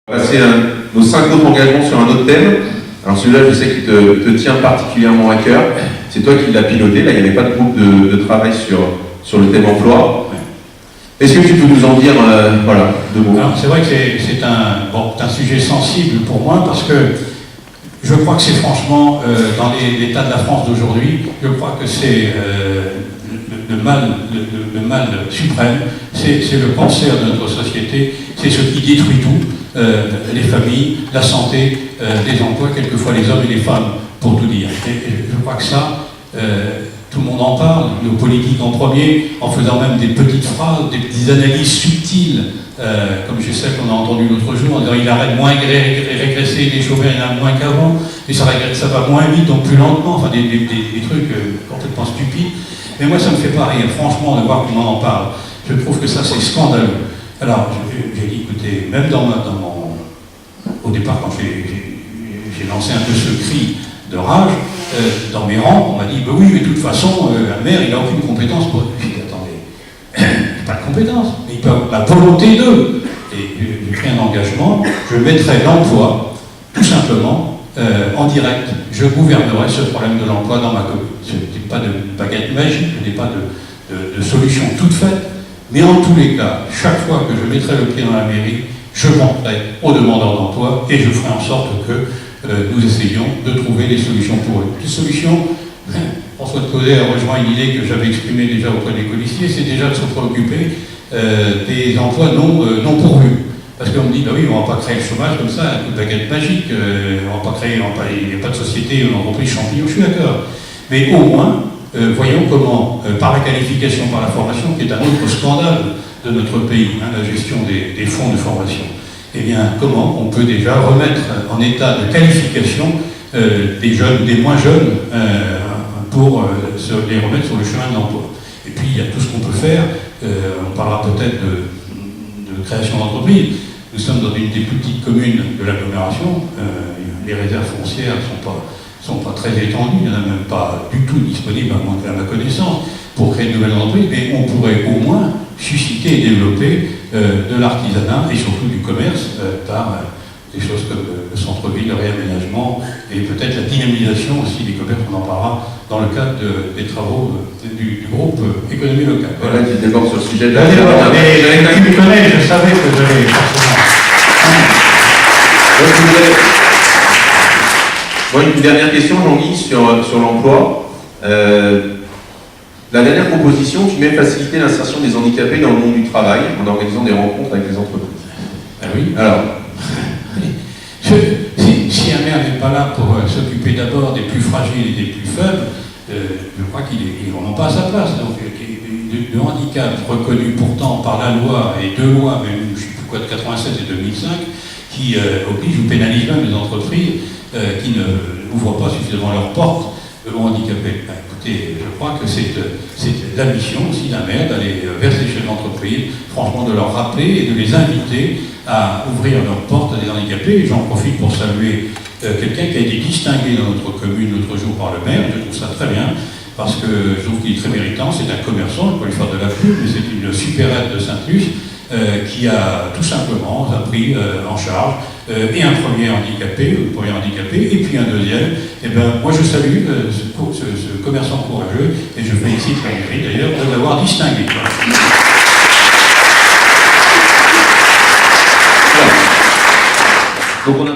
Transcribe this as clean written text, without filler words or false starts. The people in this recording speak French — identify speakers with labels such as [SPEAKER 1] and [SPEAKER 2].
[SPEAKER 1] On va passer nos 5 autres engagements sur un autre thème. Alors celui-là, je sais qu'il te tient particulièrement à cœur. C'est toi qui l'as piloté. Là, il n'y avait pas de groupe de travail sur le thème emploi. Est-ce que tu peux nous en dire voilà, 2 mots?
[SPEAKER 2] Alors, c'est vrai que c'est un sujet sensible pour moi parce que je crois que c'est franchement, dans l'état de la France d'aujourd'hui, je crois que c'est le mal suprême, c'est le cancer de notre société, c'est ce qui détruit tout, les familles, la santé, les emplois, quelquefois les hommes et les femmes, pour tout dire. Et je crois que ça, tout le monde en parle, nos politiques en premier, en faisant même des petites phrases, des petites analyses subtiles, comme je sais qu'on a entendu l'autre jour, en disant il arrête moins régresser, les chômeurs il y en a moins qu'avant, et ça va moins vite, donc plus lentement, enfin des trucs complètement stupides. Mais moi ça me fait pas rire, franchement, de voir qu'on en parle. Je trouve que ça c'est scandaleux. Alors j'ai dit, écoutez, même au départ quand j'ai lancé un peu ce cri de rage, dans mes rangs, on m'a dit, bah oui, mais de toute façon, un maire, il n'a aucune compétence pour... J'ai dit, attendez, pas de compétence, mais il peut avoir la volonté d'eux. Et j'ai pris un engagement, je mettrai l'emploi, tout simplement, en direct. Je gouvernerai ce problème de l'emploi dans ma commune. Ce n'est pas de baguette magique, ce n'est pas de solution toute faite, mais en tous les cas, chaque fois que je mettrai le pied dans la mairie, je monterai aux demandeurs d'emploi et je ferai en sorte que nous essayons de trouver des solutions pour eux. Les solutions, François de Causet a rejoint une idée que j'avais exprimée déjà auprès des policiers, c'est déjà de se préoccuper des emplois non pourvus. Parce qu'on me dit, bah oui, on ne va pas créer le chômage comme ça, un coup de baguette magique, on va pas créer, il n'y a pas de société ou d'entreprise champignon, je suis d'accord. Mais au moins, voyons comment, par la qualification, par la formation, qui est un autre scandale de notre pays, la gestion des fonds de formation, eh bien, comment on peut déjà remettre en état de qualification des jeunes, des moins jeunes, pour les remettre sur le chemin de l'emploi. Et puis, il y a tout ce qu'on peut faire. On parlera peut-être de création d'entreprises. Nous sommes dans une des plus petites communes de l'agglomération. Les réserves foncières ne sont pas très étendues. Il n'y en a même pas du tout disponible, à ma connaissance, pour créer de nouvelles entreprises. Mais on pourrait au moins susciter et développer de l'artisanat et surtout du commerce par des choses comme le centre-ville, le réaménagement et peut-être la dynamisation aussi des commerces, on en parlera dans le cadre des travaux du groupe économie locale.
[SPEAKER 1] Voilà, tu débordes sur le sujet de la...
[SPEAKER 2] Tu me connais, je savais que j'allais forcément.
[SPEAKER 1] Moi, une dernière question, Jean-Guy, sur l'emploi. La dernière proposition, tu mets faciliter l'insertion des handicapés dans le monde du travail en organisant des rencontres avec les entreprises.
[SPEAKER 2] Ah oui.
[SPEAKER 1] Alors,
[SPEAKER 2] si un maire n'est pas là pour s'occuper d'abord des plus fragiles et des plus faibles, je crois qu'il n'est vraiment pas à sa place. Donc, le handicap reconnu pourtant par la loi, et 2 lois, même je ne sais plus quoi, de 96 et 2005, qui obligent ou pénalisent même les entreprises qui n'ouvrent pas suffisamment leurs portes aux handicapés. Écoutez, je crois que c'est la mission aussi d'un maire d'aller vers ces chefs d'entreprise, franchement de leur rappeler et de les inviter à ouvrir leurs portes à des handicapés. Et j'en profite pour saluer quelqu'un qui a été distingué dans notre commune l'autre jour par le maire. Je trouve ça très bien parce que je trouve qu'il est très méritant. C'est un commerçant, je ne peux pas lui faire de la pub, mais c'est une supérette de Sainte-Luce qui a tout simplement pris en charge et un premier handicapé, et puis un deuxième. Et ben, moi je salue ce commerçant courageux et je félicite la mairie d'ailleurs de l'avoir distingué.
[SPEAKER 1] donc on a